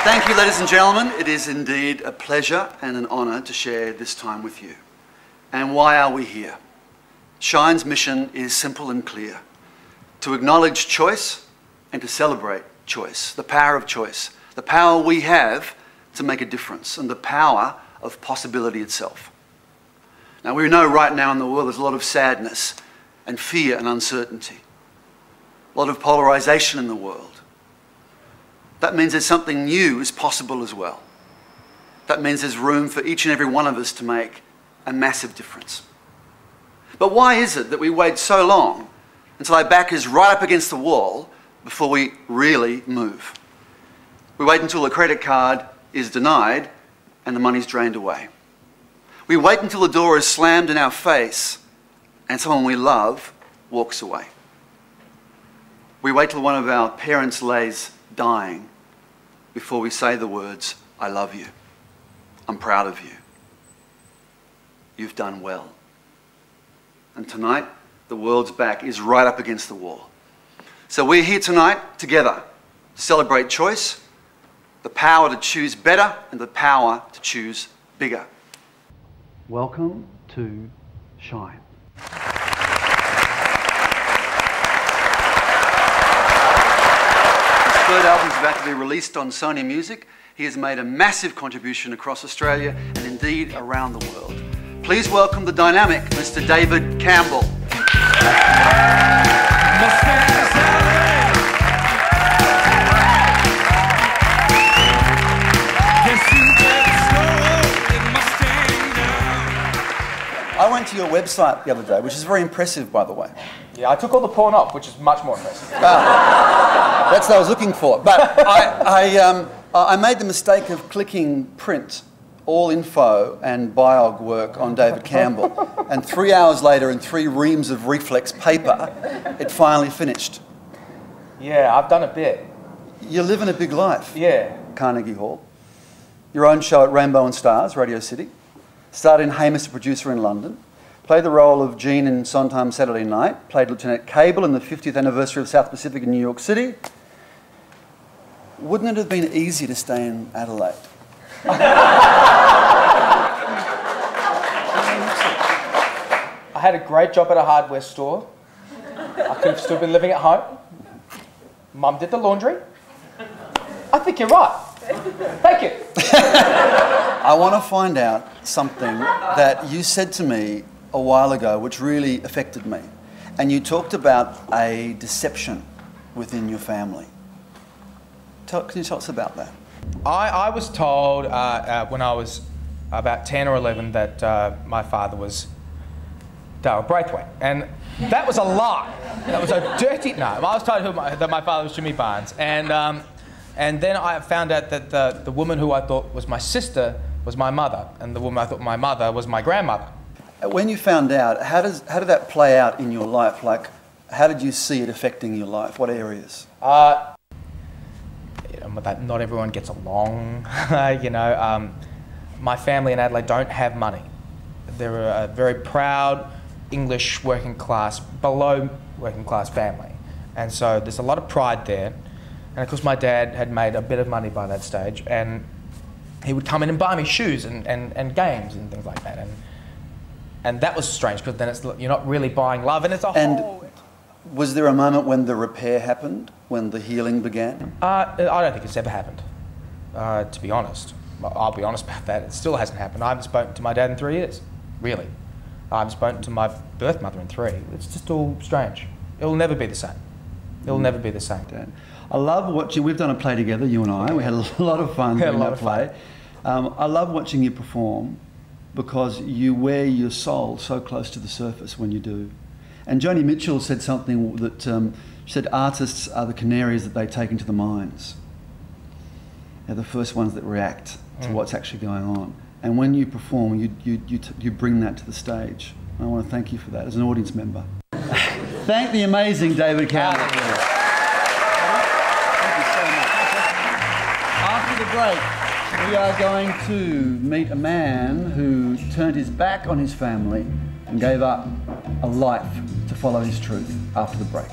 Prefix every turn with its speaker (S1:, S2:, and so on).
S1: Thank you, ladies and gentlemen. It is indeed a pleasure and an honour to share this time with you. And why are we here? Shine's mission is simple and clear: to acknowledge choice and to celebrate choice, the power of choice, the power we have to make a difference, and the power of possibility itself. Now, we know right now in the world there's a lot of sadness and fear and uncertainty, a lot of polarisation in the world. That means there's something new is possible as well. That means there's room for each and every one of us to make a massive difference. But why is it that we wait so long until our back is right up against the wall before we really move? We wait until the credit card is denied and the money's drained away. We wait until the door is slammed in our face and someone we love walks away. We wait till one of our parents lays dying before we say the words, "I love you, I'm proud of you, you've done well." And tonight, the world's back is right up against the wall. So we're here tonight together to celebrate choice, the power to choose better and the power to choose bigger. Welcome to Shine. His third album is about to be released on Sony Music. He has made a massive contribution across Australia and indeed around the world. Please welcome the dynamic Mr. David Campbell. I went to your website the other day, which is very impressive, by the way.
S2: Yeah, I took all the porn off, which is much more impressive.
S1: That's what I was looking for. But I made the mistake of clicking print, all info and biog work on David Campbell. And 3 hours later, in 3 reams of reflex paper, it finally finished.
S2: Yeah, I've done a bit.
S1: You're living a big life.
S2: Yeah.
S1: Carnegie Hall. Your own show at Rainbow and Stars, Radio City. Started in Hamish, a producer in London. Played the role of Gene in Sondheim Saturday Night. Played Lieutenant Cable in the 50th anniversary of South Pacific in New York City. Wouldn't it have been easy to stay in Adelaide?
S2: I had a great job at a hardware store. I could have still been living at home. Mum did the laundry. I think you're right. Thank you.
S1: I want to find out something that you said to me a while ago which really affected me. And you talked about a deception within your family. Can you tell us about that?
S2: I was told when I was about 10 or 11 that my father was Darryl Braithwaite. And that was a lie. That was a dirty... No, I was told that my father was Jimmy Barnes. And then I found out that the woman who I thought was my sister was my mother, and the woman I thought my mother was my grandmother.
S1: When you found out, how did that play out in your life? Like, how did you see it affecting your life? What areas?
S2: That not everyone gets along. My family in Adelaide don't have money. They're a very proud English working class, below working class family, and so there's a lot of pride there. And of course my dad had made a bit of money by that stage, and he would come in and buy me shoes and games and things like that. And that was strange, because then you're not really buying love, and it's a whole...
S1: Was there a moment when the repair happened, when the healing began?
S2: I don't think it's ever happened, to be honest. I'll be honest about that. It still hasn't happened. I haven't spoken to my dad in 3 years, really. I haven't spoken to my birth mother in 3. It's just all strange. It'll never be the same. It'll never be the same.
S1: Dad. I love watching, we've done a play together, you and I. We had a lot of fun doing that play. I love watching you perform because you wear your soul so close to the surface when you do. And Joni Mitchell said something that, she said artists are the canaries that they take into the mines. They're the first ones that react to what's actually going on. And when you perform, you bring that to the stage. And I want to thank you for that as an audience member. Thank the amazing David Campbell. After the break, we are going to meet a man who turned his back on his family and gave up a life to follow his truth after the break.